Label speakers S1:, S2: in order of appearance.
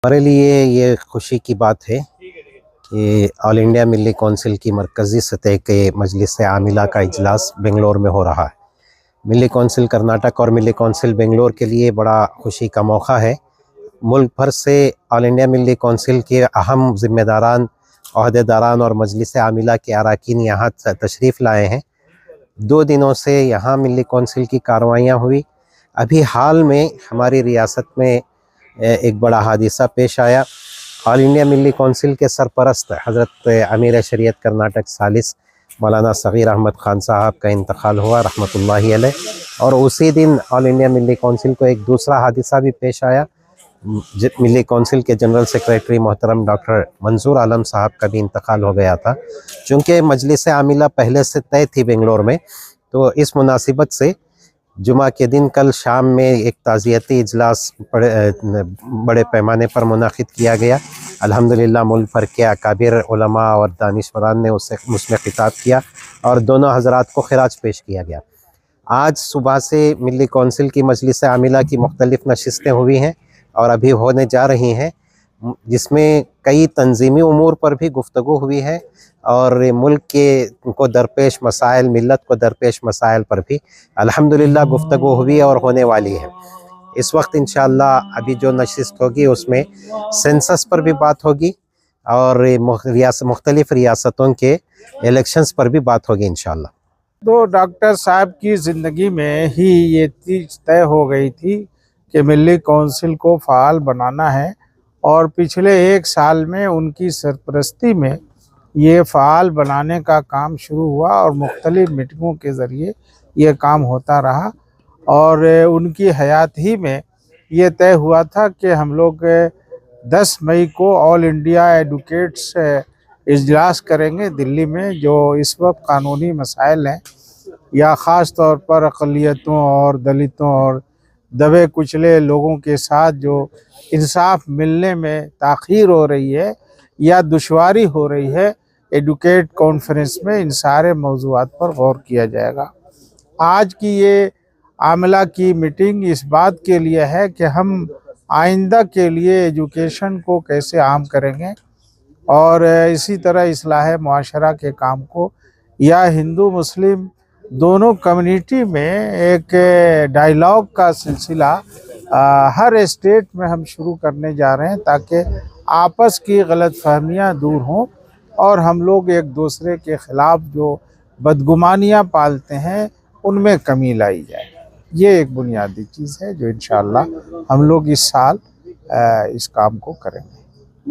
S1: हमारे लिए ये खुशी की बात है कि ऑल इंडिया मिली कौंसिल की मरकज़ी सतह के मजलिस आमिला का इजलास बेंगलोर में हो रहा है। मिली कौंसिल कर्नाटक और मिली कौंसिल बेंगलोर के लिए बड़ा खुशी का मौका है। मुल्क भर से ऑल इंडिया मिली कौंसिल के अहम ज़िम्मेदारान, अहदेदारान और मजलिस आमिला के अरकान यहाँ तशरीफ़ लाए हैं। 2 दिनों से यहाँ मिली कौंसिल की कार्रवाइयाँ हुई। अभी हाल में हमारी रियासत में एक बड़ा हादिसा पेश आया। ऑल इंडिया मिली कौंसिल के सरपरस्त हज़रत अमीर शरीयत कर्नाटक सालिस मौलाना सग़ीर अहमद ख़ान साहब का इंतकाल हुआ रहमतुल्लाहि अलैह। और उसी दिन ऑल इंडिया मिली कौंसिल को एक दूसरा हादिसा भी पेश आया। मिली कौंसिल के जनरल सेक्रेटरी मोहतरम डॉक्टर मंजूर आलम साहब का भी इंतकाल हो गया था। चूँकि मजलिस आमिला पहले से तय थी बेंगलोर में, तो इस मुनासिबत से जुमा के दिन कल शाम में एक ताज़ियती इजलास बड़े पैमाने पर मुनाकिद किया गया। अल्हम्दुलिल्लाह मुल्क भर के अकाबिर उलमा और दानिशवरान ने उसमें खिताब किया और दोनों हज़रात को खिराज पेश किया गया। आज सुबह से मिली कौंसिल की मजलिस आमिला की मुख्तलिफ़ नशिस्तें हुई हैं और अभी होने जा रही हैं, जिसमें कई तंजीमी उमूर पर भी गुफ्तगू हुई है और मुल्क के को दरपेश मसाइल, मिल्लत को दरपेश मसाइल पर भी अल्हम्दुलिल्लाह गुफ्तगू हुई और होने वाली है। इस वक्त इंशाअल्लाह अभी जो नशिस्त होगी उसमें सेंसस पर भी बात होगी और मुख्तलिफ़ रियासतों के इलेक्शंस पर भी बात होगी इंशाअल्लाह।
S2: तो डॉक्टर साहब की ज़िंदगी में ही ये चीज़ तय हो गई थी कि मिली कौंसिल को फ़ाल बनाना है और पिछले 1 साल में उनकी सरपरस्ती में ये फ़ाल बनाने का काम शुरू हुआ और मुख्तलिफ़ मीटिंगों के ज़रिए ये काम होता रहा। और उनकी हयात ही में ये तय हुआ था कि हम लोग 10 मई को ऑल इंडिया एडवोकेट्स इजलास करेंगे दिल्ली में। जो इस वक्त कानूनी मसाइल हैं या ख़ास तौर पर अक़लियतों और दलितों और दबे कुचले लोगों के साथ जो इंसाफ मिलने में ताख़ीर हो रही है या दुश्वारी हो रही है, एडवोकेट कॉन्फ्रेंस में इन सारे मौज़ूआत पर गौर किया जाएगा। आज की ये आमिला की मीटिंग इस बात के लिए है कि हम आइंदा के लिए एजुकेशन को कैसे आम करेंगे और इसी तरह इस्लाह मुआशरा के काम को या हिंदू मुस्लिम दोनों कम्युनिटी में एक डायलॉग का सिलसिला हर स्टेट में हम शुरू करने जा रहे हैं, ताकि आपस की गलतफहमियां दूर हों और हम लोग एक दूसरे के ख़िलाफ़ जो बदगुमानियां पालते हैं उनमें कमी लाई जाए। ये एक बुनियादी चीज़ है जो इंशाअल्लाह हम लोग इस साल इस काम को करेंगे।